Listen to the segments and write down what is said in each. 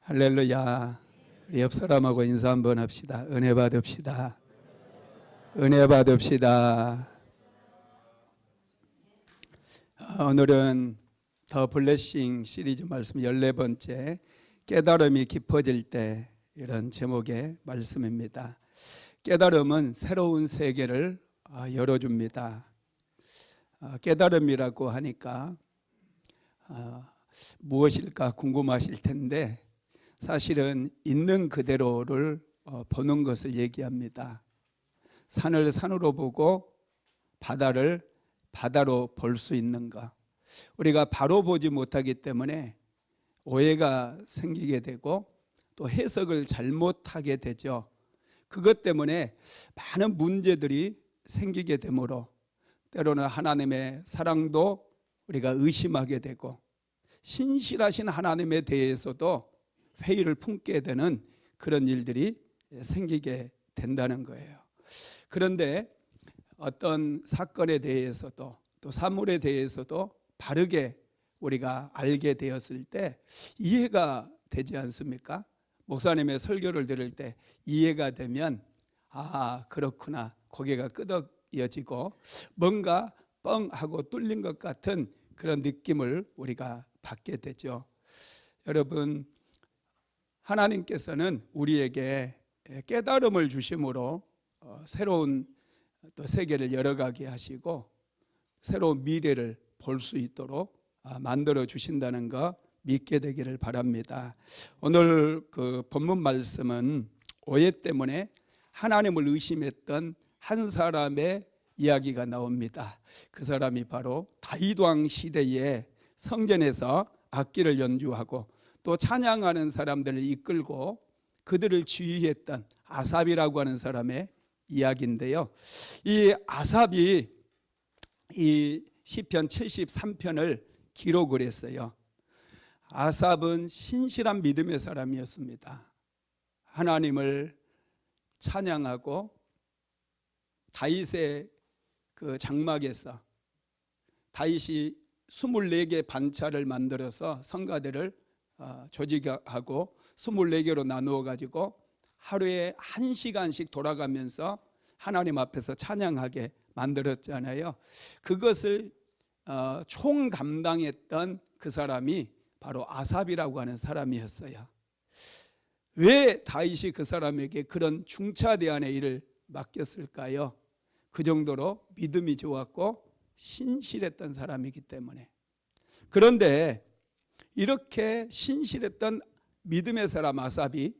할렐루야. 우리 옆 사람하고 인사 한번 합시다. 은혜 받읍시다. 은혜 받읍시다. 오늘은 더 블레싱 시리즈 말씀 14번째 깨달음이 깊어질 때, 이런 제목의 말씀입니다. 깨달음은 새로운 세계를 열어줍니다. 깨달음이라고 하니까 무엇일까 궁금하실 텐데, 사실은 있는 그대로를 보는 것을 얘기합니다. 산을 산으로 보고 바다를 바다로 볼 수 있는 것. 우리가 바로 보지 못하기 때문에 오해가 생기게 되고 또 해석을 잘못하게 되죠. 그것 때문에 많은 문제들이 생기게 되므로 때로는 하나님의 사랑도 우리가 의심하게 되고, 신실하신 하나님에 대해서도 회의를 품게 되는 그런 일들이 생기게 된다는 거예요. 그런데 어떤 사건에 대해서도 또 사물에 대해서도 바르게 우리가 알게 되었을 때 이해가 되지 않습니까? 목사님의 설교를 들을 때 이해가 되면 그렇구나, 고개가 끄덕여지고 뭔가 뻥 하고 뚫린 것 같은 그런 느낌을 우리가 받게 되죠. 여러분, 하나님께서는 우리에게 깨달음을 주심으로 새로운 또 세계를 열어가게 하시고 새로운 미래를 볼 수 있도록 만들어 주신다는 거 믿게 되기를 바랍니다. 오늘 그 본문 말씀은 오해 때문에 하나님을 의심했던 한 사람의 이야기가 나옵니다. 그 사람이 바로 다윗 왕 시대에 성전에서 악기를 연주하고 또 찬양하는 사람들을 이끌고 그들을 지휘했던 아삽이라고 하는 사람의 이야기인데요. 이 아삽이 이 시편 73편을 기록을 했어요. 아삽은 신실한 믿음의 사람이었습니다. 하나님을 찬양하고 다윗의 그 장막에서 다윗이 24개 반차를 만들어서 성가대를 조직하고 24개로 나누어 가지고 하루에 1시간씩 돌아가면서 하나님 앞에서 찬양하게 만들었잖아요. 그것을 총 담당했던 그 사람이 바로 아삽이라고 하는 사람이었어요. 왜 다윗이 그 사람에게 그런 중차대한의 일을 맡겼을까요? 그 정도로 믿음이 좋았고 신실했던 사람이기 때문에. 그런데 이렇게 신실했던 믿음의 사람 아삽이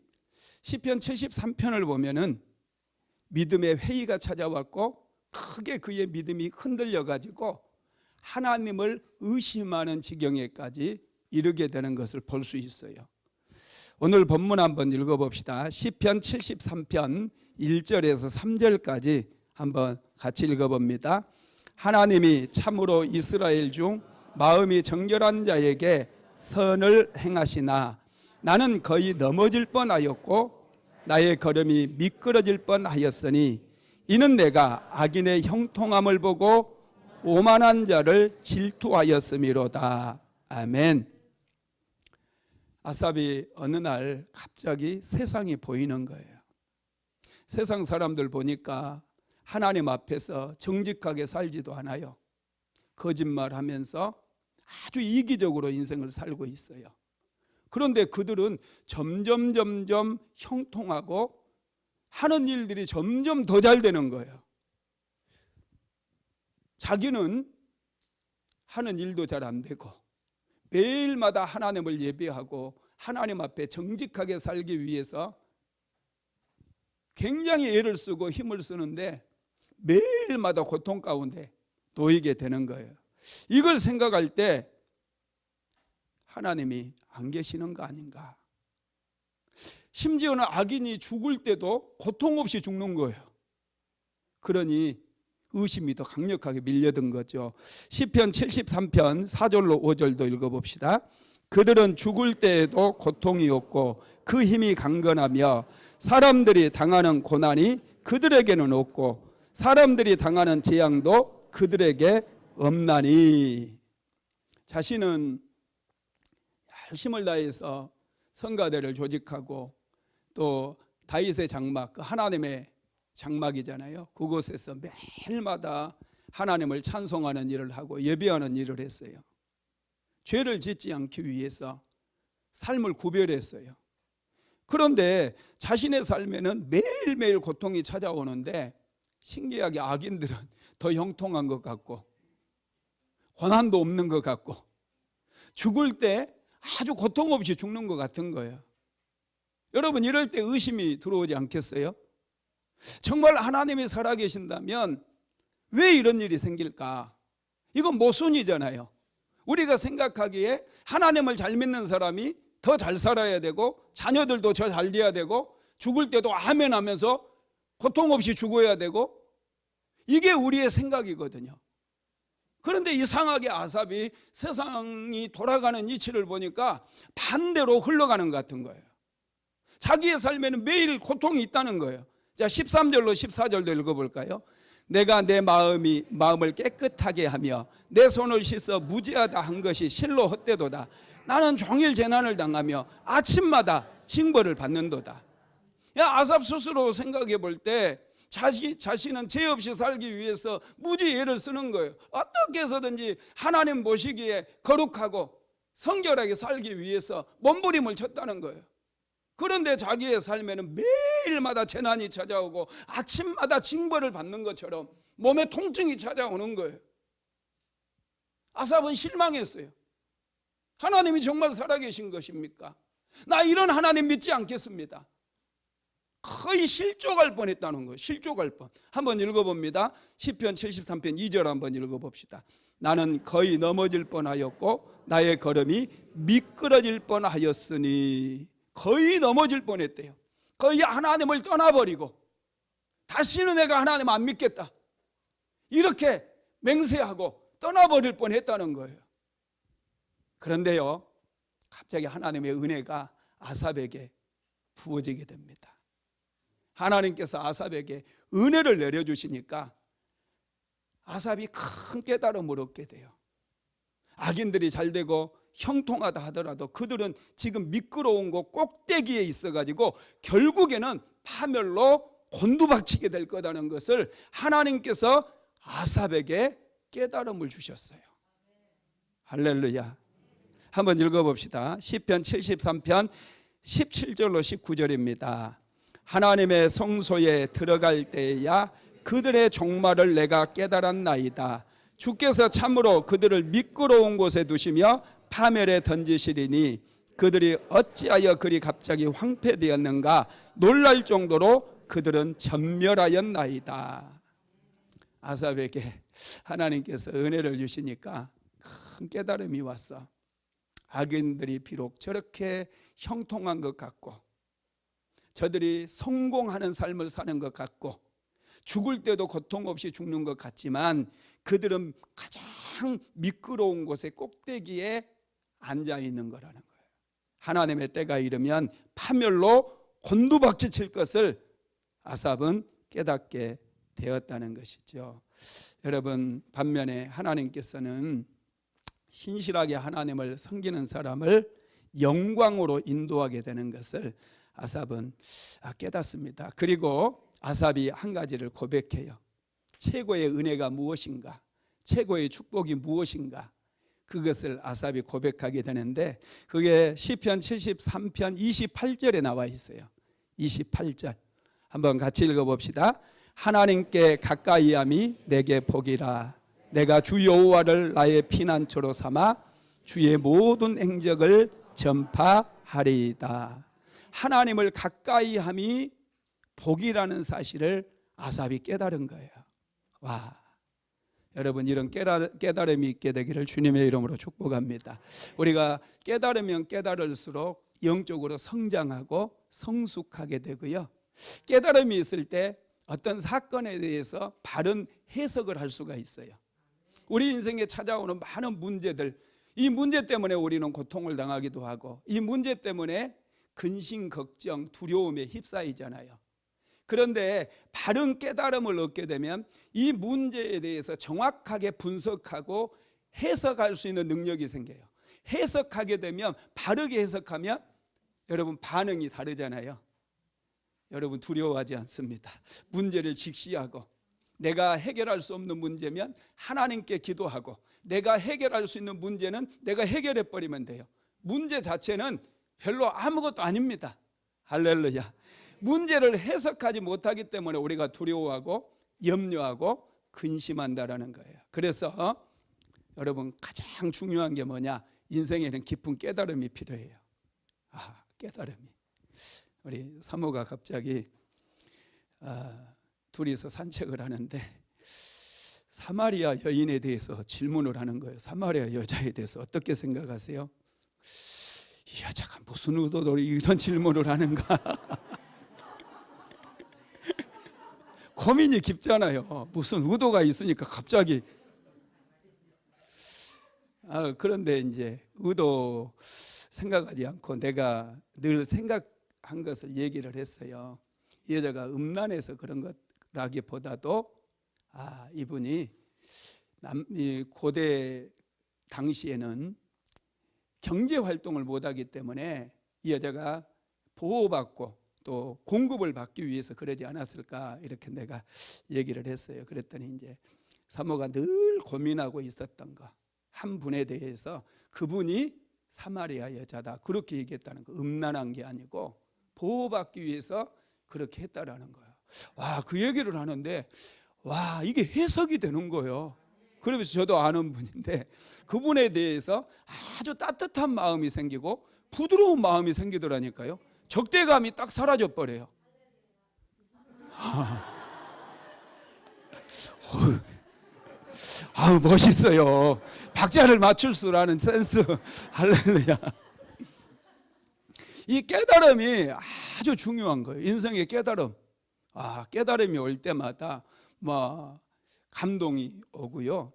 시편 73편을 보면은 믿음의 회의가 찾아왔고 크게 그의 믿음이 흔들려 가지고 하나님을 의심하는 지경에까지 이르게 되는 것을 볼 수 있어요. 오늘 본문 한번 읽어봅시다. 시편 73편 1절에서 3절까지 한번 같이 읽어봅니다. 하나님이 참으로 이스라엘 중 마음이 정결한 자에게 선을 행하시나 나는 거의 넘어질 뻔하였고 나의 걸음이 미끄러질 뻔하였으니 이는 내가 악인의 형통함을 보고 오만한 자를 질투하였음이로다. 아멘. 아삽이 어느 날 갑자기 세상이 보이는 거예요. 세상 사람들 보니까 하나님 앞에서 정직하게 살지도 않아요. 거짓말하면서 아주 이기적으로 인생을 살고 있어요. 그런데 그들은 점점 형통하고 하는 일들이 점점 더 잘 되는 거예요. 자기는 하는 일도 잘 안 되고 매일마다 하나님을 예배하고 하나님 앞에 정직하게 살기 위해서 굉장히 애를 쓰고 힘을 쓰는데 매일마다 고통 가운데 놓이게 되는 거예요. 이걸 생각할 때 하나님이 안 계시는 거 아닌가. 심지어는 악인이 죽을 때도 고통 없이 죽는 거예요. 그러니 의심이 더 강력하게 밀려든 거죠. 시편 73편 4절로 5절도 읽어봅시다. 그들은 죽을 때에도 고통이 없고 그 힘이 강건하며 사람들이 당하는 고난이 그들에게는 없고 사람들이 당하는 재앙도 그들에게 없나니. 자신은 열심을 다해서 성가대를 조직하고 또 다윗의 장막, 그 하나님의 장막이잖아요. 그곳에서 매일마다 하나님을 찬송하는 일을 하고 예배하는 일을 했어요. 죄를 짓지 않기 위해서 삶을 구별했어요. 그런데 자신의 삶에는 매일매일 고통이 찾아오는데 신기하게 악인들은 더 형통한 것 같고 고난도 없는 것 같고 죽을 때 아주 고통 없이 죽는 것 같은 거예요. 여러분, 이럴 때 의심이 들어오지 않겠어요? 정말 하나님이 살아계신다면 왜 이런 일이 생길까? 이건 모순이잖아요. 우리가 생각하기에 하나님을 잘 믿는 사람이 더 잘 살아야 되고 자녀들도 더 잘 돼야 되고 죽을 때도 아멘 하면서 고통 없이 죽어야 되고, 이게 우리의 생각이거든요. 그런데 이상하게 아삽이 세상이 돌아가는 이치를 보니까 반대로 흘러가는 것 같은 거예요. 자기의 삶에는 매일 고통이 있다는 거예요. 자, 13절로 14절도 읽어볼까요? 내가 내 마음을 깨끗하게 하며 내 손을 씻어 무죄하다 한 것이 실로 헛되도다. 나는 종일 재난을 당하며 아침마다 징벌을 받는도다. 아삽 스스로 생각해 볼 때 자신은 죄 없이 살기 위해서 무지 애를 쓰는 거예요. 어떻게 해서든지 하나님 보시기에 거룩하고 성결하게 살기 위해서 몸부림을 쳤다는 거예요. 그런데 자기의 삶에는 매일마다 재난이 찾아오고 아침마다 징벌을 받는 것처럼 몸에 통증이 찾아오는 거예요. 아삽은 실망했어요. 하나님이 정말 살아계신 것입니까? 나 이런 하나님 믿지 않겠습니다. 거의 실족할 뻔했다는 거예요. 실족할 뻔. 한번 읽어봅니다. 시편 73편 2절 한번 읽어봅시다. 나는 거의 넘어질 뻔하였고 나의 걸음이 미끄러질 뻔하였으니. 거의 넘어질 뻔했대요. 거의 하나님을 떠나버리고 다시는 내가 하나님 안 믿겠다, 이렇게 맹세하고 떠나버릴 뻔했다는 거예요. 그런데요, 갑자기 하나님의 은혜가 아삽에게 부어지게 됩니다. 하나님께서 아삽에게 은혜를 내려주시니까 아삽이 큰 깨달음을 얻게 돼요. 악인들이 잘 되고 형통하다 하더라도 그들은 지금 미끄러운 곳 꼭대기에 있어가지고 결국에는 파멸로 곤두박치게 될 거라는 것을 하나님께서 아삽에게 깨달음을 주셨어요. 할렐루야. 한번 읽어봅시다. 시편 73편 17절로 19절입니다. 하나님의 성소에 들어갈 때야 그들의 종말을 내가 깨달았나이다. 주께서 참으로 그들을 미끄러운 곳에 두시며 파멸에 던지시리니 그들이 어찌하여 그리 갑자기 황폐되었는가 놀랄 정도로 그들은 전멸하였나이다. 아삽에게 하나님께서 은혜를 주시니까 큰 깨달음이 왔어. 악인들이 비록 저렇게 형통한 것 같고 저들이 성공하는 삶을 사는 것 같고 죽을 때도 고통 없이 죽는 것 같지만 그들은 가장 미끄러운 곳의 꼭대기에 앉아 있는 거라는 거예요. 하나님의 때가 이르면 파멸로 곤두박질 칠 것을 아삽은 깨닫게 되었다는 것이죠. 여러분, 반면에 하나님께서는 신실하게 하나님을 섬기는 사람을 영광으로 인도하게 되는 것을 아삽은 깨닫습니다. 그리고 아삽이 한 가지를 고백해요. 최고의 은혜가 무엇인가? 최고의 축복이 무엇인가? 그것을 아삽이 고백하게 되는데 그게 시편 73편 28절에 나와 있어요. 28절 한번 같이 읽어봅시다. 하나님께 가까이함이 내게 복이라. 내가 주 여호와를 나의 피난처로 삼아 주의 모든 행적을 전파하리이다. 하나님을 가까이함이 복이라는 사실을 아삽이 깨달은 거예요. 와, 여러분, 이런 깨달음이 있게 되기를 주님의 이름으로 축복합니다. 우리가 깨달으면 깨달을수록 영적으로 성장하고 성숙하게 되고요, 깨달음이 있을 때 어떤 사건에 대해서 바른 해석을 할 수가 있어요. 우리 인생에 찾아오는 많은 문제들, 이 문제 때문에 우리는 고통을 당하기도 하고 이 문제 때문에 근심, 걱정, 두려움에 휩싸이잖아요. 그런데 바른 깨달음을 얻게 되면 이 문제에 대해서 정확하게 분석하고 해석할 수 있는 능력이 생겨요. 해석하게 되면, 바르게 해석하면 여러분 반응이 다르잖아요. 여러분 두려워하지 않습니다. 문제를 직시하고 내가 해결할 수 없는 문제면 하나님께 기도하고 내가 해결할 수 있는 문제는 내가 해결해 버리면 돼요. 문제 자체는 별로 아무것도 아닙니다. 할렐루야. 문제를 해석하지 못하기 때문에 우리가 두려워하고 염려하고 근심한다라는 거예요. 그래서 여러분 가장 중요한 게 뭐냐? 인생에는 깊은 깨달음이 필요해요. 깨달음이. 우리 사모가 갑자기 둘이서 산책을 하는데 사마리아 여인에 대해서 질문을 하는 거예요. 사마리아 여자에 대해서 어떻게 생각하세요? 이 여자가 무슨 의도로 이런 질문을 하는가? 고민이 깊잖아요. 무슨 의도가 있으니까 갑자기. 그런데 이제 의도 생각하지 않고 내가 늘 생각한 것을 얘기를 했어요. 이 여자가 음란해서 그런 것라기보다도 이분이 고대 당시에는 경제 활동을 못하기 때문에 이 여자가 보호받고 또 공급을 받기 위해서 그러지 않았을까, 이렇게 내가 얘기를 했어요. 그랬더니 이제 사모가 늘 고민하고 있었던 거, 한 분에 대해서 그분이 사마리아 여자다 그렇게 얘기했다는 거. 음란한 게 아니고 보호받기 위해서 그렇게 했다라는 거예요. 그 얘기를 하는데 이게 해석이 되는 거예요. 그러면서 저도 아는 분인데 그분에 대해서 아주 따뜻한 마음이 생기고 부드러운 마음이 생기더라니까요. 적대감이 딱 사라져 버려요. 멋있어요. 박자를 맞출 줄 아는 센스. 할렐루야. 이 깨달음이 아주 중요한 거예요. 인생의 깨달음. 깨달음이 올 때마다 감동이 오고요.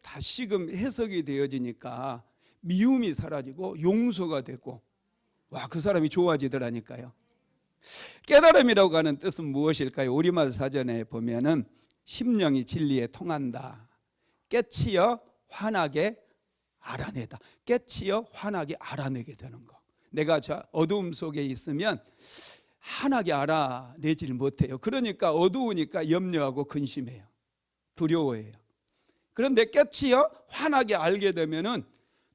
다시금 해석이 되어지니까 미움이 사라지고 용서가 되고 그 사람이 좋아지더라니까요. 깨달음이라고 하는 뜻은 무엇일까요? 우리말 사전에 보면은 심령이 진리에 통한다. 깨치어 환하게 알아내다. 깨치어 환하게 알아내게 되는 거. 내가 저 어두움 속에 있으면 환하게 알아내질 못해요. 그러니까 어두우니까 염려하고 근심해요. 두려워해요. 그런데 깨치어 환하게 알게 되면은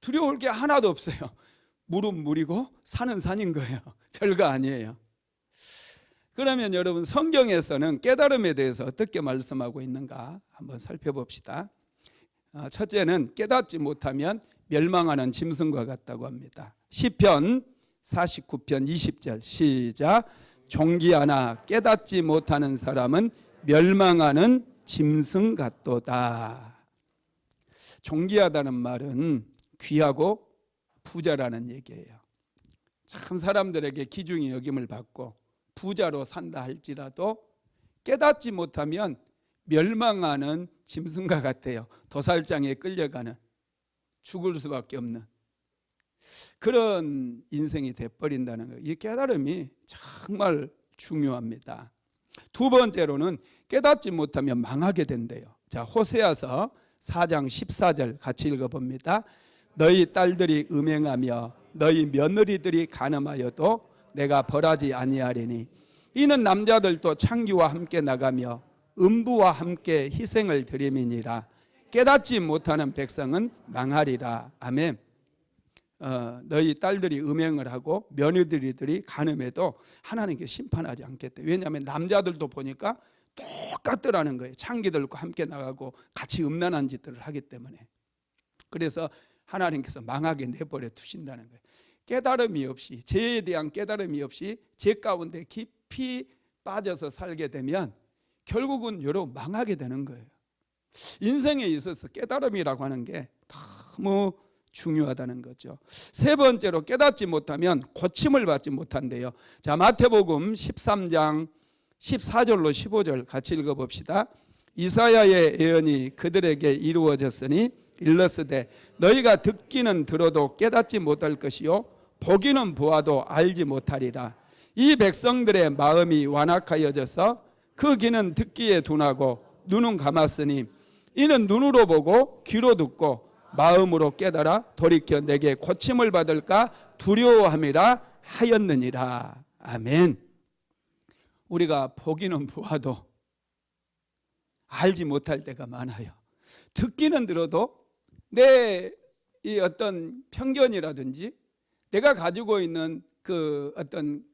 두려울 게 하나도 없어요. 물은 물이고 산은 산인 거예요. 별거 아니에요. 그러면 여러분 성경에서는 깨달음에 대해서 어떻게 말씀하고 있는가 한번 살펴봅시다. 첫째는 깨닫지 못하면 멸망하는 짐승과 같다고 합니다. 시편 49편 20절 시작. 종기하나 깨닫지 못하는 사람은 멸망하는 짐승 같도다. 종기하다는 말은 귀하고 부자라는 얘기예요. 참 사람들에게 귀중히 여김을 받고 부자로 산다 할지라도 깨닫지 못하면 멸망하는 짐승과 같아요. 도살장에 끌려가는, 죽을 수밖에 없는 그런 인생이 돼버린다는 거예요. 이 깨달음이 정말 중요합니다. 두 번째로는 깨닫지 못하면 망하게 된대요. 자, 호세아서 4장 14절 같이 읽어봅니다. 너희 딸들이 음행하며 너희 며느리들이 간음하여도 내가 벌하지 아니하리니 이는 남자들도 창기와 함께 나가며 음부와 함께 희생을 드림이니라. 깨닫지 못하는 백성은 망하리라. 아멘. 너희 딸들이 음행을 하고 며느리들이 간음해도 하나님께 심판하지 않겠대. 왜냐하면 남자들도 보니까 똑같더라는 거예요. 창기들과 함께 나가고 같이 음란한 짓들을 하기 때문에. 그래서 하나님께서 망하게 내버려 두신다는 거예요. 깨달음이 없이, 죄에 대한 깨달음이 없이 죄 가운데 깊이 빠져서 살게 되면 결국은 여러분 망하게 되는 거예요. 인생에 있어서 깨달음이라고 하는 게 너무 중요하다는 거죠. 세 번째로 깨닫지 못하면 고침을 받지 못한대요. 자, 마태복음 13장 14절로 15절 같이 읽어봅시다. 이사야의 예언이 그들에게 이루어졌으니 일렀으되 너희가 듣기는 들어도 깨닫지 못할 것이요 보기는 보아도 알지 못하리라. 이 백성들의 마음이 완악하여져서 그 귀는 듣기에 둔하고 눈은 감았으니 이는 눈으로 보고 귀로 듣고 마음으로 깨달아 돌이켜 내게 고침을 받을까 두려워함이라 하였느니라. 아멘. 우리가 보기는 보아도 알지 못할 때가 많아요. 듣기는 들어도 내 이 어떤 편견이라든지 내가 가지고 있는 그 어떤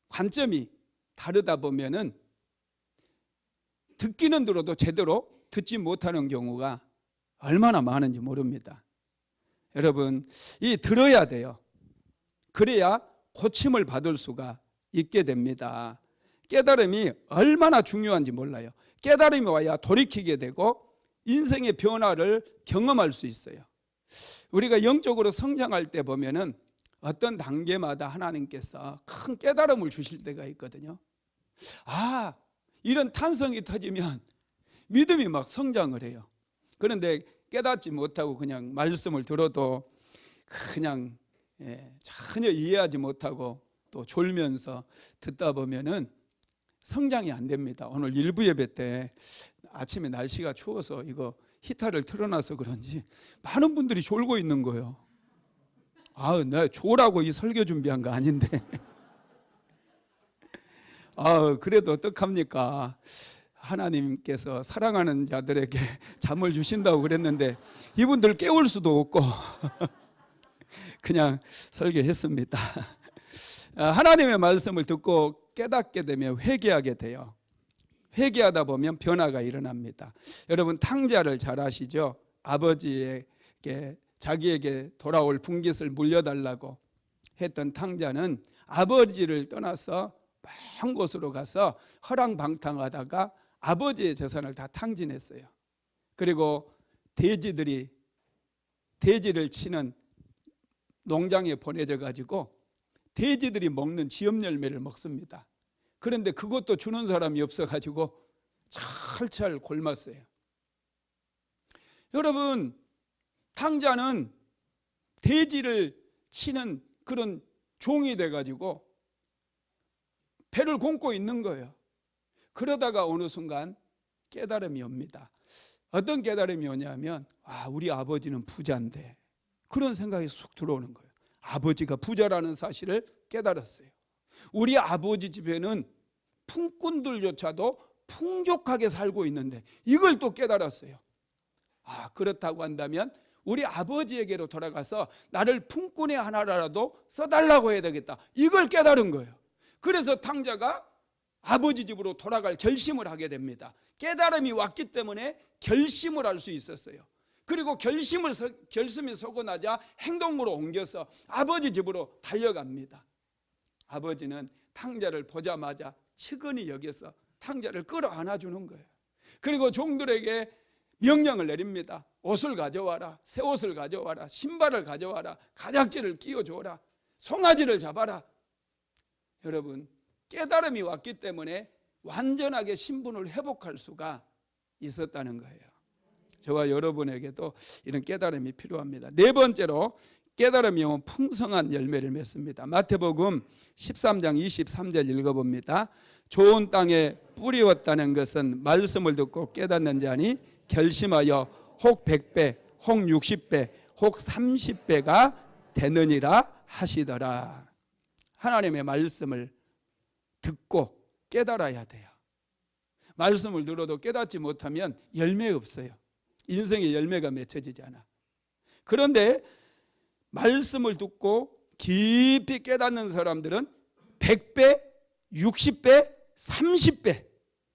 관점이 다르다 보면은 듣기는 들어도 제대로 듣지 못하는 경우가 얼마나 많은지 모릅니다. 여러분, 이 들어야 돼요. 그래야 고침을 받을 수가 있게 됩니다. 깨달음이 얼마나 중요한지 몰라요. 깨달음이 와야 돌이키게 되고 인생의 변화를 경험할 수 있어요. 우리가 영적으로 성장할 때 보면은 어떤 단계마다 하나님께서 큰 깨달음을 주실 때가 있거든요. 아, 이런 탄성이 터지면 믿음이 막 성장을 해요. 그런데 깨닫지 못하고 그냥 말씀을 들어도 그냥 전혀 이해하지 못하고 또 졸면서 듣다 보면은 성장이 안 됩니다. 오늘 일부 예배 때 아침에 날씨가 추워서 이거 히터를 틀어놔서 그런지 많은 분들이 졸고 있는 거예요. 아, 내가 졸라고 이 설교 준비한 거 아닌데. 그래도 어떡합니까? 하나님께서 사랑하는 자들에게 잠을 주신다고 그랬는데 이분들 깨울 수도 없고 그냥 설교했습니다. 하나님의 말씀을 듣고 깨닫게 되면 회개하게 돼요. 회개하다 보면 변화가 일어납니다. 여러분, 탕자를 잘 아시죠? 아버지에게 자기에게 돌아올 분깃을 물려달라고 했던 탕자는 아버지를 떠나서 먼 곳으로 가서 허랑방탕하다가 아버지의 재산을 다 탕진했어요. 그리고 돼지를 치는 농장에 보내져 가지고 돼지들이 먹는 지엽 열매를 먹습니다. 그런데 그것도 주는 사람이 없어 가지고 철철 굶었어요. 여러분, 탕자는 돼지를 치는 그런 종이 돼 가지고 배를 굶고 있는 거예요. 그러다가 어느 순간 깨달음이 옵니다. 어떤 깨달음이 오냐면 우리 아버지는 부자인데, 그런 생각이 쑥 들어오는 거예요. 아버지가 부자라는 사실을 깨달았어요. 우리 아버지 집에는 품꾼들조차도 풍족하게 살고 있는데 이걸 또 깨달았어요. 그렇다고 한다면 우리 아버지에게로 돌아가서 나를 품꾼의 하나라도 써달라고 해야 되겠다. 이걸 깨달은 거예요. 그래서 탕자가 아버지 집으로 돌아갈 결심을 하게 됩니다. 깨달음이 왔기 때문에 결심을 할 수 있었어요. 그리고 결심이 서고 나자 행동으로 옮겨서 아버지 집으로 달려갑니다. 아버지는 탕자를 보자마자 측은히 여겨서 탕자를 끌어안아 주는 거예요. 그리고 종들에게 명령을 내립니다. 옷을 가져와라, 새 옷을 가져와라, 신발을 가져와라, 가작지를 끼워줘라, 송아지를 잡아라. 여러분, 깨달음이 왔기 때문에 완전하게 신분을 회복할 수가 있었다는 거예요. 저와 여러분에게도 이런 깨달음이 필요합니다. 네 번째로 깨달음이 오면 풍성한 열매를 맺습니다. 마태복음 13장 23절 읽어봅니다. 좋은 땅에 뿌리웠다는 것은 말씀을 듣고 깨닫는 자니 결심하여 혹 100배, 혹 60배, 혹 30배가 되느니라 하시더라. 하나님의 말씀을 듣고 깨달아야 돼요. 말씀을 들어도 깨닫지 못하면 열매 없어요. 인생의 열매가 맺혀지지 않아. 그런데 말씀을 듣고 깊이 깨닫는 사람들은 100배, 60배, 30배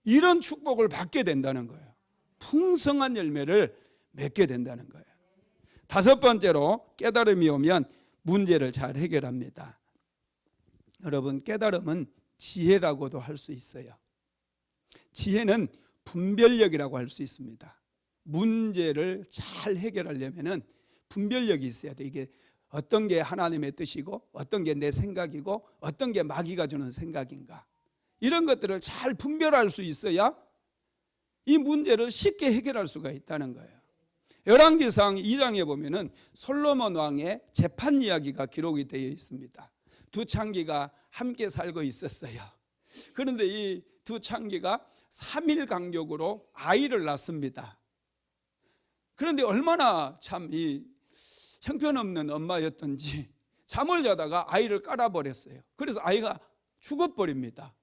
이런 축복을 받게 된다는 거예요. 풍성한 열매를 맺게 된다는 거예요. 다섯 번째로 깨달음이 오면 문제를 잘 해결합니다. 여러분, 깨달음은 지혜라고도 할 수 있어요. 지혜는 분별력이라고 할 수 있습니다. 문제를 잘 해결하려면 분별력이 있어야 돼. 이게 어떤 게 하나님의 뜻이고 어떤 게 내 생각이고 어떤 게 마귀가 주는 생각인가, 이런 것들을 잘 분별할 수 있어야 이 문제를 쉽게 해결할 수가 있다는 거예요. 열왕기상 2장에 보면은 솔로몬 왕의 재판 이야기가 기록이 되어 있습니다. 두 창기가 함께 살고 있었어요. 그런데 이 두 창기가 3일 간격으로 아이를 낳습니다. 그런데 얼마나 참 이 형편없는 엄마였던지 잠을 자다가 아이를 깔아버렸어요. 그래서 아이가 죽어버립니다.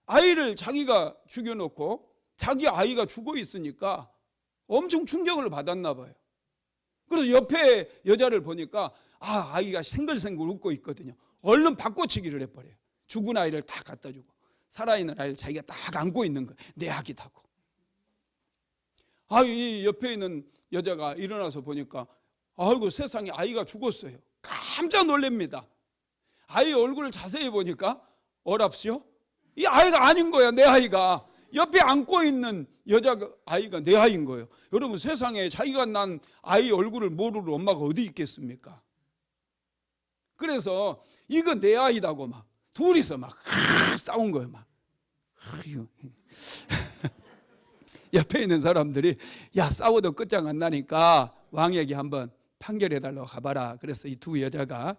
아이를 자기가 죽여놓고 자기 아이가 죽어 있으니까 엄청 충격을 받았나 봐요. 그래서 옆에 여자를 보니까 아이가 생글생글 웃고 있거든요. 얼른 바꿔치기를 해버려요. 죽은 아이를 다 갖다 주고 살아있는 아이를 자기가 딱 안고 있는 거예요. 내 아기다고. 이 옆에 있는 여자가 일어나서 보니까 아이고 세상에 아이가 죽었어요. 깜짝 놀랍니다. 아이 얼굴을 자세히 보니까 어랍시오? 이 아이가 아닌 거야. 내 아이가. 옆에 안고 있는 여자 아이가 내 아이인 거예요. 여러분 세상에 자기가 난 아이 얼굴을 모르는 엄마가 어디 있겠습니까? 그래서 이거 내 아이다고 막 둘이서 막 싸운 거예요. 막 옆에 있는 사람들이 야 싸워도 끝장 안 나니까 왕에게 한번 판결해달라고 가봐라. 그래서 이 두 여자가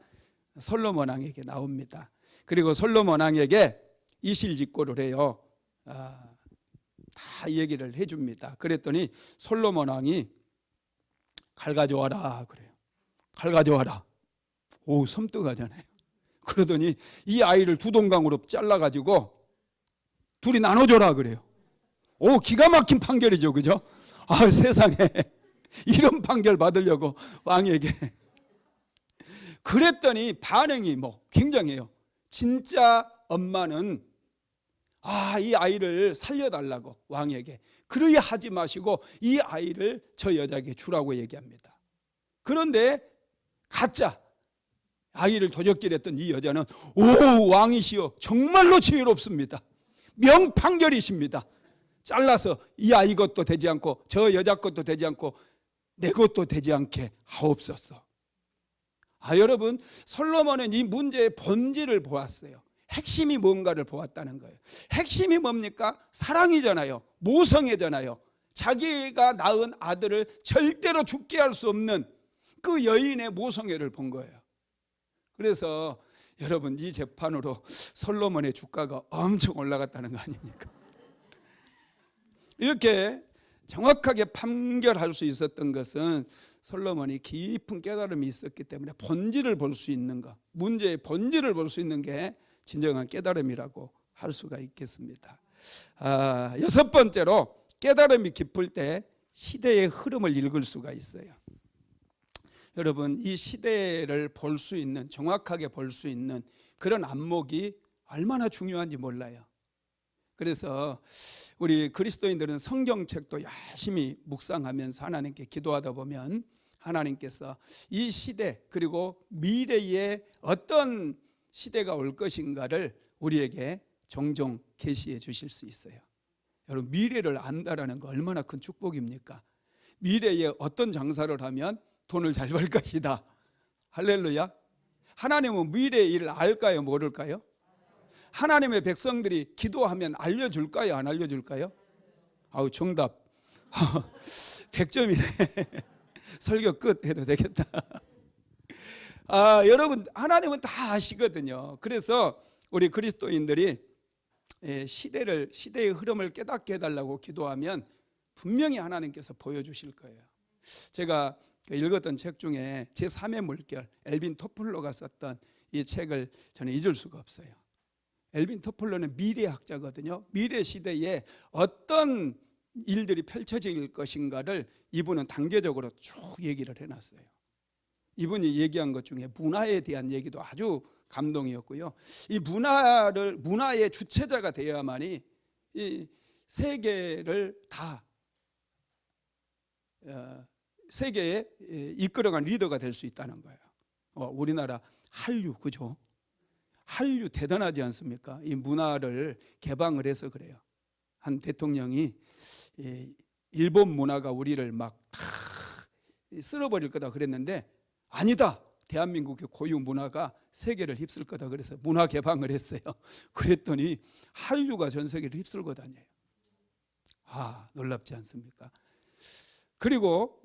솔로몬 왕에게 나옵니다. 그리고 솔로몬 왕에게 이실직고를 해요. 다 얘기를 해줍니다. 그랬더니 솔로몬 왕이 칼 가져와라 그래요. 칼 가져와라. 오, 섬뜩하잖아요. 그러더니 이 아이를 두 동강으로 잘라가지고 둘이 나눠줘라 그래요. 오, 기가 막힌 판결이죠, 그죠? 세상에 이런 판결 받으려고 왕에게. 그랬더니 반응이 굉장해요. 진짜 엄마는 이 아이를 살려달라고 왕에게. 그러야 하지 마시고 이 아이를 저 여자에게 주라고 얘기합니다. 그런데 가짜 아이를 도적질했던 이 여자는 오, 왕이시여 정말로 지혜롭습니다. 명판결이십니다. 잘라서 이 아이 것도 되지 않고 저 여자 것도 되지 않고 내 것도 되지 않게 하옵소서. 여러분 솔로몬은 이 문제의 본질을 보았어요. 핵심이 뭔가를 보았다는 거예요. 핵심이 뭡니까? 사랑이잖아요. 모성애잖아요. 자기가 낳은 아들을 절대로 죽게 할 수 없는 그 여인의 모성애를 본 거예요. 그래서 여러분 이 재판으로 솔로몬의 주가가 엄청 올라갔다는 거 아닙니까? 이렇게 정확하게 판결할 수 있었던 것은 솔로몬이 깊은 깨달음이 있었기 때문에 본질을 볼 수 있는 것, 문제의 본질을 볼 수 있는 게 진정한 깨달음이라고 할 수가 있겠습니다. 여섯 번째로 깨달음이 깊을 때 시대의 흐름을 읽을 수가 있어요. 여러분 이 시대를 볼 수 있는, 정확하게 볼 수 있는 그런 안목이 얼마나 중요한지 몰라요. 그래서 우리 그리스도인들은 성경책도 열심히 묵상하면서 하나님께 기도하다 보면 하나님께서 이 시대 그리고 미래에 어떤 시대가 올 것인가를 우리에게 종종 계시해 주실 수 있어요. 여러분 미래를 안다라는 거 얼마나 큰 축복입니까? 미래에 어떤 장사를 하면 돈을 잘 벌 것이다. 할렐루야. 하나님은 미래의 일을 알까요? 모를까요? 하나님의 백성들이 기도하면 알려줄까요? 안 알려줄까요? 정답 100점이네. 설교 끝 해도 되겠다. 여러분 하나님은 다 아시거든요. 그래서 우리 그리스도인들이 시대의 흐름을 깨닫게 해달라고 기도하면 분명히 하나님께서 보여주실 거예요. 제가 읽었던 책 중에 제3의 물결, 엘빈 토플러가 썼던 이 책을 저는 잊을 수가 없어요. 엘빈 토플러는 미래학자거든요. 미래 시대에 어떤 일들이 펼쳐질 것인가를 이분은 단계적으로 쭉 얘기를 해놨어요. 이분이 얘기한 것 중에 문화에 대한 얘기도 아주 감동이었고요. 이 문화의 주체자가 되어야만이 이 세계를 다 세계에 이끌어간 리더가 될 수 있다는 거예요. 우리나라 한류, 그죠? 한류 대단하지 않습니까? 이 문화를 개방을 해서 그래요. 한 대통령이 일본 문화가 우리를 막 다 쓸어버릴 거다 그랬는데 아니다. 대한민국의 고유 문화가 세계를 휩쓸 거다 그래서 문화 개방을 했어요. 그랬더니 한류가 전 세계를 휩쓸고 다녀요. 놀랍지 않습니까? 그리고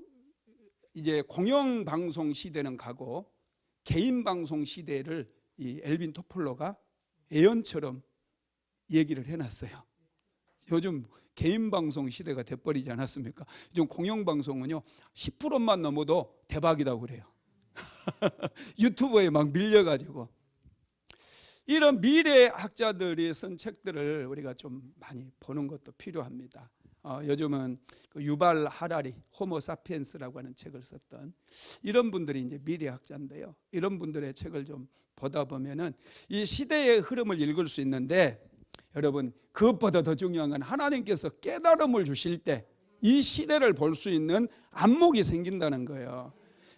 이제 공영방송 시대는 가고 개인방송 시대를 이 엘빈 토플러가 예언처럼 얘기를 해놨어요. 요즘 개인방송 시대가 돼버리지 않았습니까? 요즘 공영방송은요 10%만 넘어도 대박이라고 그래요. 유튜버에 막 밀려가지고. 이런 미래학자들이 쓴 책들을 우리가 좀 많이 보는 것도 필요합니다. 요즘은 그 유발 하라리 호모 사피엔스라고 하는 책을 썼던 이런 분들이 이제 미래학자인데요. 이런 분들의 책을 좀 보다 보면은 이 시대의 흐름을 읽을 수 있는데, 여러분 그것보다 더 중요한 건 하나님께서 깨달음을 주실 때 이 시대를 볼 수 있는 안목이 생긴다는 거예요.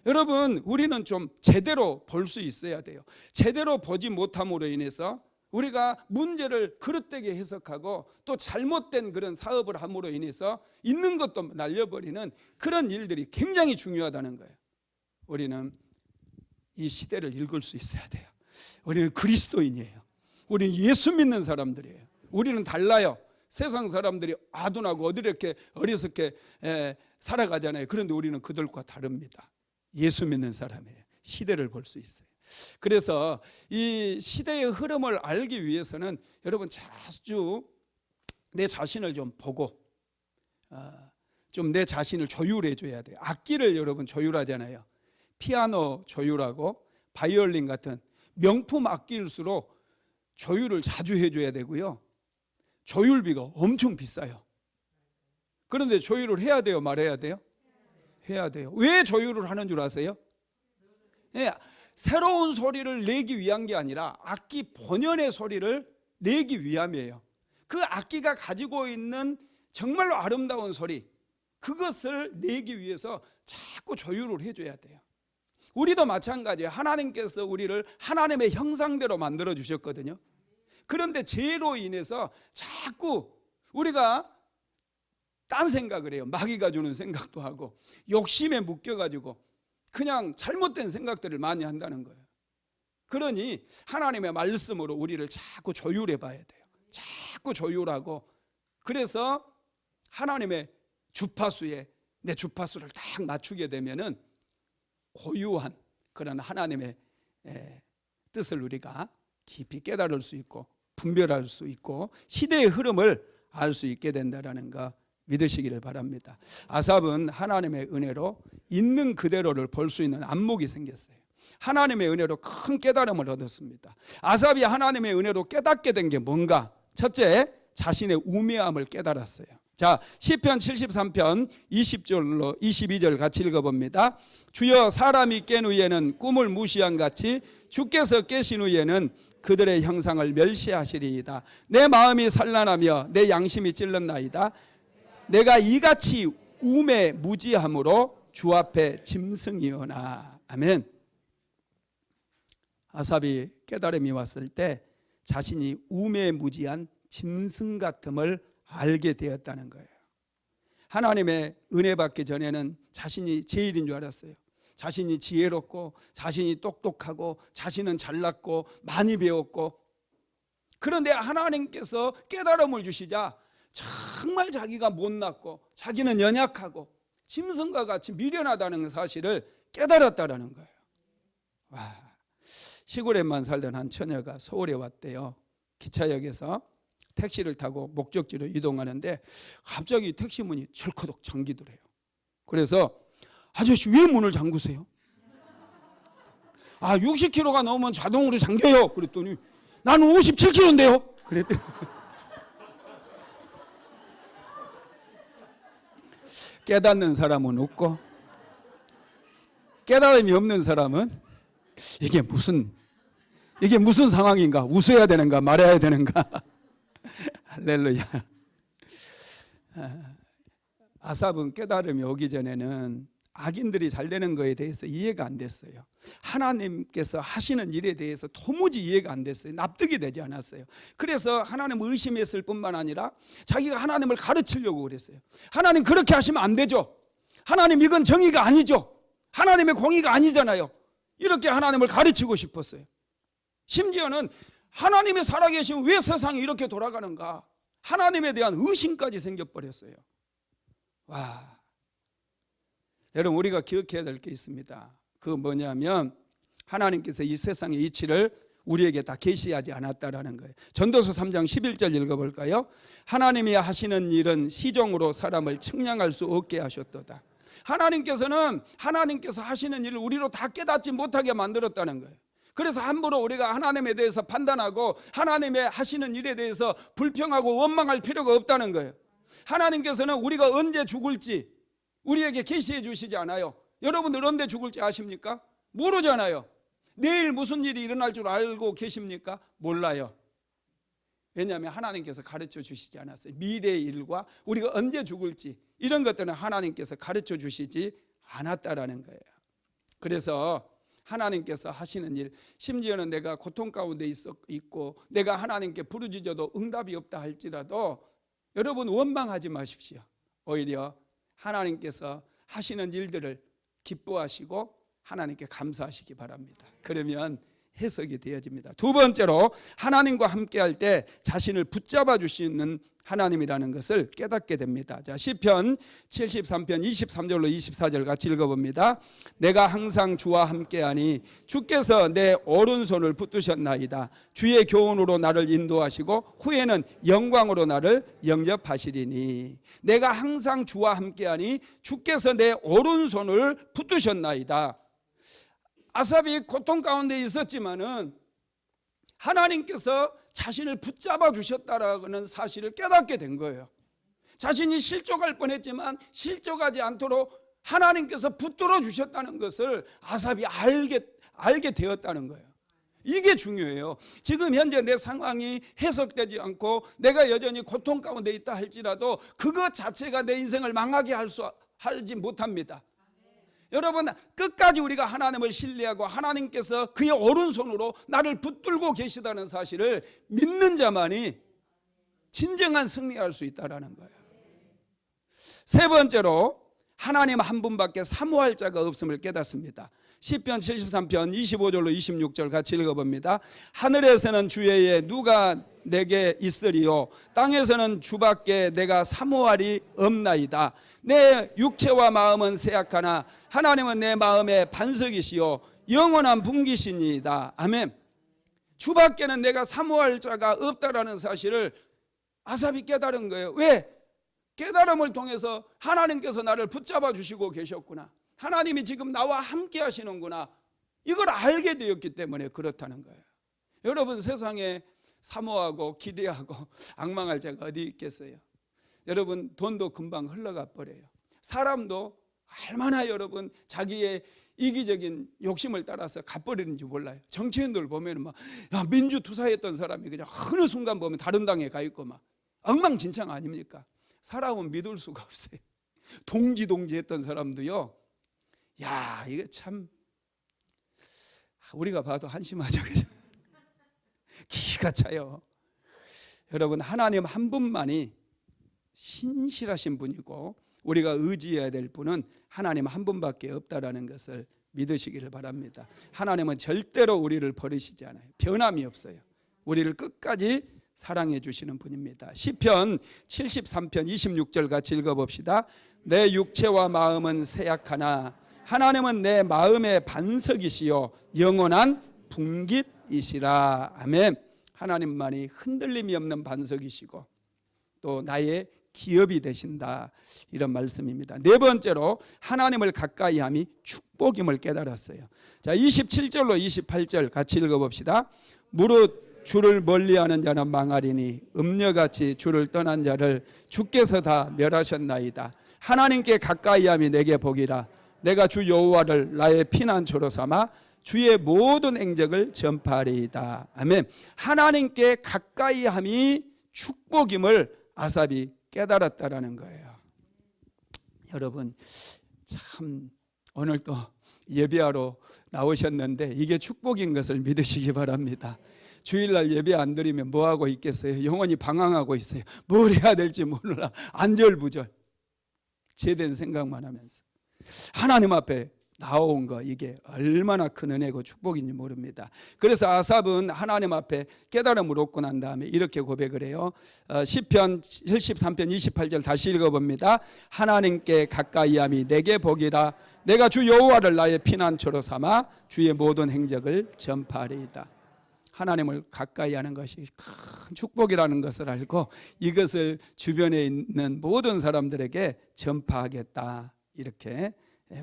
여러분 우리는 좀 제대로 볼 수 있어야 돼요. 제대로 보지 못함으로 인해서 우리가 문제를 그릇되게 해석하고 또 잘못된 그런 사업을 함으로 인해서 있는 것도 날려버리는 그런 일들이 굉장히 중요하다는 거예요. 우리는 이 시대를 읽을 수 있어야 돼요. 우리는 그리스도인이에요. 우리는 예수 믿는 사람들이에요. 우리는 달라요. 세상 사람들이 아둔하고 어디렇게 어리석게 살아가잖아요. 그런데 우리는 그들과 다릅니다. 예수 믿는 사람이에요. 시대를 볼 수 있어요. 그래서 이 시대의 흐름을 알기 위해서는 여러분 자주 내 자신을 좀 보고 좀 내 자신을 조율해 줘야 돼요. 악기를 여러분 조율하잖아요. 피아노 조율하고 바이올린 같은 명품 악기일수록 조율을 자주 해줘야 되고요. 조율비가 엄청 비싸요. 그런데 조율을 해야 돼요, 말해야 돼요? 해야 돼요. 왜 조율을 하는 줄 아세요? 새로운 소리를 내기 위한 게 아니라 악기 본연의 소리를 내기 위함이에요. 그 악기가 가지고 있는 정말로 아름다운 소리, 그것을 내기 위해서 자꾸 조율을 해줘야 돼요. 우리도 마찬가지예요. 하나님께서 우리를 하나님의 형상대로 만들어 주셨거든요. 그런데 죄로 인해서 자꾸 우리가 딴 생각을 해요. 마귀가 주는 생각도 하고 욕심에 묶여가지고 그냥 잘못된 생각들을 많이 한다는 거예요. 그러니 하나님의 말씀으로 우리를 자꾸 조율해 봐야 돼요. 자꾸 조율하고, 그래서 하나님의 주파수에 내 주파수를 딱 맞추게 되면은 고유한 그런 하나님의 뜻을 우리가 깊이 깨달을 수 있고 분별할 수 있고 시대의 흐름을 알 수 있게 된다는 거 믿으시기를 바랍니다. 아삽은 하나님의 은혜로 있는 그대로를 볼 수 있는 안목이 생겼어요. 하나님의 은혜로 큰 깨달음을 얻었습니다. 아삽이 하나님의 은혜로 깨닫게 된 게 뭔가? 첫째, 자신의 우매함을 깨달았어요. 자, 시편 73편 20절로 22절 같이 읽어봅니다. 주여, 사람이 깬 후에는 꿈을 무시한 같이 주께서 깨신 후에는 그들의 형상을 멸시하시리이다. 내 마음이 산란하며 내 양심이 찔렀나이다. 내가 이같이 우매무지함으로 주 앞에 짐승이오나. 아멘. 아삽이 깨달음이 왔을 때 자신이 우매무지한 짐승 같음을 알게 되었다는 거예요. 하나님의 은혜 받기 전에는 자신이 제일인 줄 알았어요. 자신이 지혜롭고 자신이 똑똑하고 자신은 잘났고 많이 배웠고, 그런데 하나님께서 깨달음을 주시자 정말 자기가 못났고 자기는 연약하고 짐승과 같이 미련하다는 사실을 깨달았다는 거예요. 와, 시골에만 살던 한 처녀가 서울에 왔대요. 기차역에서 택시를 타고 목적지로 이동하는데 갑자기 택시 문이 철커덕 잠기더래요. 그래서 아저씨 왜 문을 잠그세요? 60km가 넘으면 자동으로 잠겨요. 그랬더니 나는 57km인데요. 그랬더니 깨닫는 사람은 웃고 깨달음이 없는 사람은 이게 무슨 상황인가? 웃어야 되는가 말해야 되는가? 할렐루야. 아삽은 깨달음이 오기 전에는 악인들이 잘 되는 거에 대해서 이해가 안 됐어요. 하나님께서 하시는 일에 대해서 도무지 이해가 안 됐어요. 납득이 되지 않았어요. 그래서 하나님을 의심했을 뿐만 아니라 자기가 하나님을 가르치려고 그랬어요. 하나님 그렇게 하시면 안 되죠. 하나님 이건 정의가 아니죠. 하나님의 공의가 아니잖아요. 이렇게 하나님을 가르치고 싶었어요. 심지어는 하나님이 살아계시면 왜 세상이 이렇게 돌아가는가? 하나님에 대한 의심까지 생겨버렸어요. 와, 여러분 우리가 기억해야 될 게 있습니다. 그 뭐냐면 하나님께서 이 세상의 이치를 우리에게 다 계시하지 않았다라는 거예요. 전도서 3장 11절 읽어볼까요? 하나님이 하시는 일은 시종으로 사람을 측량할 수 없게 하셨도다. 하나님께서 하시는 일을 우리로 다 깨닫지 못하게 만들었다는 거예요. 그래서 함부로 우리가 하나님에 대해서 판단하고 하나님의 하시는 일에 대해서 불평하고 원망할 필요가 없다는 거예요. 하나님께서는 우리가 언제 죽을지 우리에게 계시해 주시지 않아요. 여러분들 언제 죽을지 아십니까? 모르잖아요. 내일 무슨 일이 일어날 줄 알고 계십니까? 몰라요. 왜냐하면 하나님께서 가르쳐 주시지 않았어요. 미래의 일과 우리가 언제 죽을지 이런 것들은 하나님께서 가르쳐 주시지 않았다라는 거예요. 그래서 하나님께서 하시는 일, 심지어는 내가 고통 가운데 있고 내가 하나님께 부르짖어도 응답이 없다 할지라도 여러분 원망하지 마십시오. 오히려 하나님께서 하시는 일들을 기뻐하시고 하나님께 감사하시기 바랍니다. 그러면 해석이 되어집니다. 두 번째로 하나님과 함께할 때 자신을 붙잡아 주시는 하나님이라는 것을 깨닫게 됩니다. 자, 시편 73편 23절로 24절 같이 읽어봅니다. 내가 항상 주와 함께하니 주께서 내 오른손을 붙드셨나이다. 주의 교훈으로 나를 인도하시고 후에는 영광으로 나를 영접하시리니. 내가 항상 주와 함께하니 주께서 내 오른손을 붙드셨나이다. 아삽이 고통 가운데 있었지만은 하나님께서 자신을 붙잡아 주셨다라는 사실을 깨닫게 된 거예요. 자신이 실족할 뻔했지만 실족하지 않도록 하나님께서 붙들어 주셨다는 것을 아삽이 알게 되었다는 거예요. 이게 중요해요. 지금 현재 내 상황이 해석되지 않고 내가 여전히 고통 가운데 있다 할지라도 그것 자체가 내 인생을 망하게 하지 못합니다. 여러분, 끝까지 우리가 하나님을 신뢰하고 하나님께서 그의 오른손으로 나를 붙들고 계시다는 사실을 믿는 자만이 진정한 승리할 수 있다는 거예요. 세 번째로 하나님 한 분밖에 사모할 자가 없음을 깨닫습니다. 시편 73편 25절로 26절 같이 읽어봅니다. 하늘에서는 주 외에 누가 내게 있으리요 땅에서는 주밖에 내가 사모할이 없나이다. 내 육체와 마음은 쇠약하나 하나님은 내 마음의 반석이시요 영원한 분기시니이다. 아멘. 주밖에는 내가 사모할 자가 없다라는 사실을 아삽이 깨달은 거예요. 왜? 깨달음을 통해서 하나님께서 나를 붙잡아 주시고 계셨구나. 하나님이 지금 나와 함께 하시는구나. 이걸 알게 되었기 때문에 그렇다는 거예요. 여러분, 세상에 사모하고 기대하고 앙망할 자가 어디 있겠어요? 여러분, 돈도 금방 흘러가 버려요. 사람도 얼마나 여러분 자기의 이기적인 욕심을 따라서 가버리는지 몰라요. 정치인들 보면 막 민주투사했던 사람이 그냥 어느 순간 보면 다른 당에 가 있고 막 엉망진창 아닙니까? 사람은 믿을 수가 없어요. 동지 했던 사람도요. 야, 이게 참 우리가 봐도 한심하죠. 그죠? 기가 차요. 여러분, 하나님 한 분만이 신실하신 분이고 우리가 의지해야 될 분은 하나님 한 분밖에 없다라는 것을 믿으시기를 바랍니다. 하나님은 절대로 우리를 버리시지 않아요. 변함이 없어요. 우리를 끝까지 사랑해 주시는 분입니다. 시편 73편 26절 같이 읽어봅시다. 내 육체와 마음은 쇠약하나 하나님은 내 마음의 반석이시요 영원한 분깃이시라. 아멘. 하나님만이 흔들림이 없는 반석이시고 또 나의 기업이 되신다, 이런 말씀입니다. 네 번째로 하나님을 가까이함이 축복임을 깨달았어요. 자, 27절로 28절 같이 읽어봅시다. 무릇 주를 멀리하는 자는 망하리니 음녀같이 주를 떠난 자를 주께서 다 멸하셨나이다. 하나님께 가까이함이 내게 복이라. 내가 주 여호와를 나의 피난처로 삼아 주의 모든 행적을 전파하리이다. 아멘. 하나님께 가까이함이 축복임을 아삽이 깨달았다라는 거예요. 여러분, 참 오늘 또 예배하러 나오셨는데 이게 축복인 것을 믿으시기 바랍니다. 주일날 예배 안 드리면 뭐 하고 있겠어요? 영원히 방황하고 있어요. 뭘 해야 될지 몰라. 안절부절 제된 생각만 하면서 하나님 앞에 나온 거, 이게 얼마나 큰 은혜고 축복인지 모릅니다. 그래서 아삽은 하나님 앞에 깨달음을 얻고 난 다음에 이렇게 고백을 해요. 시편 73편 28절 다시 읽어봅니다. 하나님께 가까이함이 내게 복이라. 내가 주 여호와를 나의 피난처로 삼아 주의 모든 행적을 전파하리이다. 하나님을 가까이 하는 것이 큰 축복이라는 것을 알고 이것을 주변에 있는 모든 사람들에게 전파하겠다, 이렇게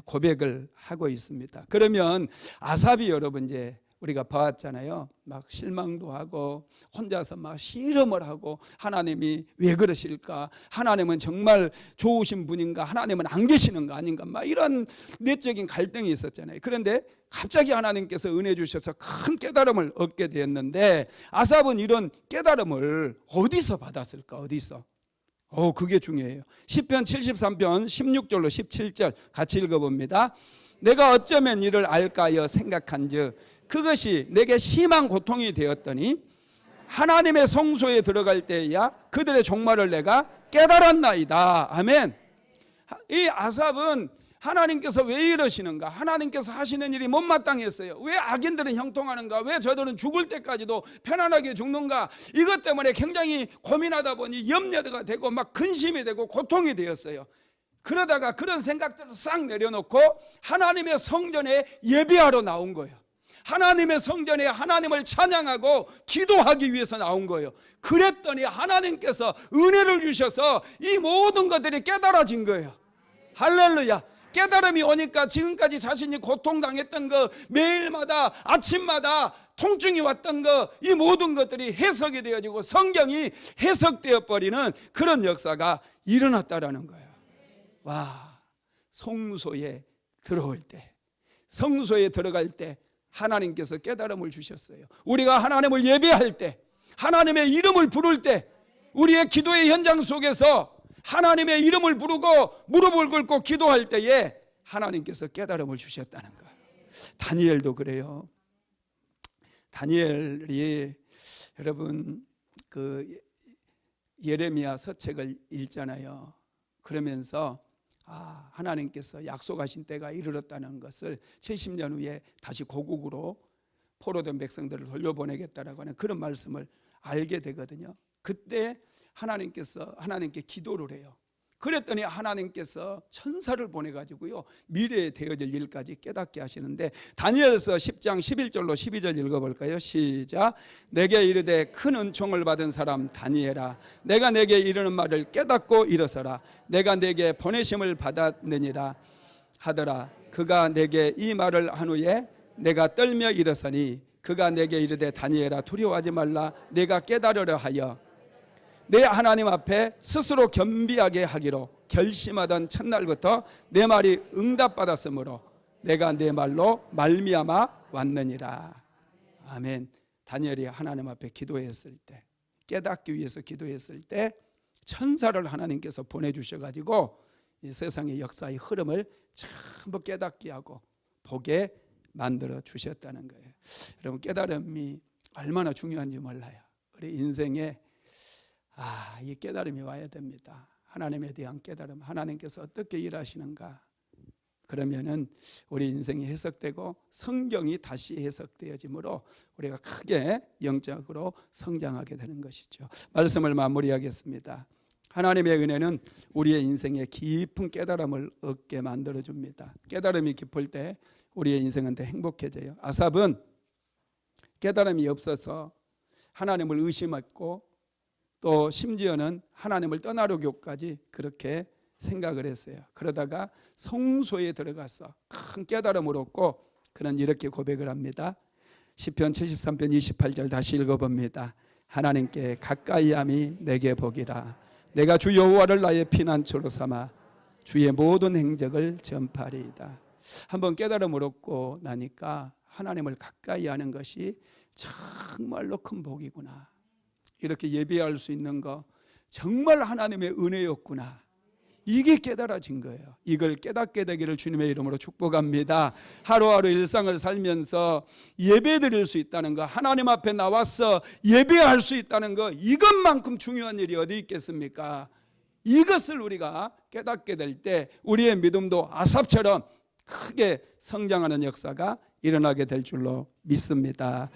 고백을 하고 있습니다. 그러면 아삽이 여러분 이제 우리가 봐왔잖아요. 막 실망도 하고 혼자서 막 실험을 하고 하나님이 왜 그러실까? 하나님은 정말 좋으신 분인가? 하나님은 안 계시는 거 아닌가? 막 이런 내적인 갈등이 있었잖아요. 그런데 갑자기 하나님께서 은혜 주셔서 큰 깨달음을 얻게 되었는데 아삽은 이런 깨달음을 어디서 받았을까? 어디서? 그게 중요해요. 시편 73편 16절로 17절 같이 읽어봅니다. 내가 어쩌면 이를 알까여 생각한즉 그것이 내게 심한 고통이 되었더니 하나님의 성소에 들어갈 때야 그들의 종말을 내가 깨달았나이다. 아멘. 이 아삽은 하나님께서 왜 이러시는가? 하나님께서 하시는 일이 못마땅했어요. 왜 악인들은 형통하는가? 왜 저들은 죽을 때까지도 편안하게 죽는가? 이것 때문에 굉장히 고민하다 보니 염려가 되고 막 근심이 되고 고통이 되었어요. 그러다가 그런 생각들을 싹 내려놓고 하나님의 성전에 예배하러 나온 거예요. 하나님의 성전에 하나님을 찬양하고 기도하기 위해서 나온 거예요. 그랬더니 하나님께서 은혜를 주셔서 이 모든 것들이 깨달아진 거예요. 할렐루야. 깨달음이 오니까 지금까지 자신이 고통당했던 거, 매일마다 아침마다 통증이 왔던 거, 이 모든 것들이 해석이 되어지고 성경이 해석되어 버리는 그런 역사가 일어났다라는 거예요. 와, 성소에 들어올 때, 성소에 들어갈 때 하나님께서 깨달음을 주셨어요. 우리가 하나님을 예배할 때, 하나님의 이름을 부를 때, 우리의 기도의 현장 속에서 하나님의 이름을 부르고 무릎을 꿇고 기도할 때에 하나님께서 깨달음을 주셨다는 거예요. 다니엘도 그래요. 다니엘이 여러분 그 예레미야 서책을 읽잖아요. 그러면서 하나님께서 약속하신 때가 이르렀다는 것을 70년 후에 다시 고국으로 포로된 백성들을 돌려보내겠다라고 하는 그런 말씀을 알게 되거든요. 그때 하나님께 기도를 해요. 그랬더니 하나님께서 천사를 보내가지고요 미래에 되어질 일까지 깨닫게 하시는데 다니엘서 10장 11절로 12절 읽어볼까요? 시작. 내게 이르되 큰 은총을 받은 사람 다니엘아, 내가 내게 이르는 말을 깨닫고 일어서라. 내가 내게 보내심을 받았느니라 하더라. 그가 내게 이 말을 한 후에 내가 떨며 일어서니 그가 내게 이르되 다니엘아 두려워하지 말라. 내가 깨달으려 하여 내 하나님 앞에 스스로 겸비하게 하기로 결심하던 첫날부터 내 말이 응답받았으므로 내가 내 말로 말미암아 왔느니라. 아멘. 다니엘이 하나님 앞에 기도했을 때, 깨닫기 위해서 기도했을 때 천사를 하나님께서 보내주셔가지고 이 세상의 역사의 흐름을 전부 깨닫게 하고 보게 만들어 주셨다는 거예요. 여러분, 깨달음이 얼마나 중요한지 몰라요. 우리 인생에 이 깨달음이 와야 됩니다. 하나님에 대한 깨달음, 하나님께서 어떻게 일하시는가. 그러면은 우리 인생이 해석되고 성경이 다시 해석되어지므로 우리가 크게 영적으로 성장하게 되는 것이죠. 말씀을 마무리하겠습니다. 하나님의 은혜는 우리의 인생에 깊은 깨달음을 얻게 만들어줍니다. 깨달음이 깊을 때 우리의 인생은 더 행복해져요. 아삽은 깨달음이 없어서 하나님을 의심했고 또 심지어는 하나님을 떠나려고까지 그렇게 생각을 했어요. 그러다가 성소에 들어가서 큰 깨달음을 얻고 그는 이렇게 고백을 합니다. 시편 73편 28절 다시 읽어봅니다. 하나님께 가까이함이 내게 복이라. 내가 주 여호와를 나의 피난처로 삼아 주의 모든 행적을 전파리이다. 한번 깨달음을 얻고 나니까 하나님을 가까이 하는 것이 정말로 큰 복이구나. 이렇게 예배할 수 있는 거 정말 하나님의 은혜였구나. 이게 깨달아진 거예요. 이걸 깨닫게 되기를 주님의 이름으로 축복합니다. 하루하루 일상을 살면서 예배 드릴 수 있다는 거, 하나님 앞에 나와서 예배할 수 있다는 거, 이것만큼 중요한 일이 어디 있겠습니까? 이것을 우리가 깨닫게 될 때 우리의 믿음도 아삽처럼 크게 성장하는 역사가 일어나게 될 줄로 믿습니다.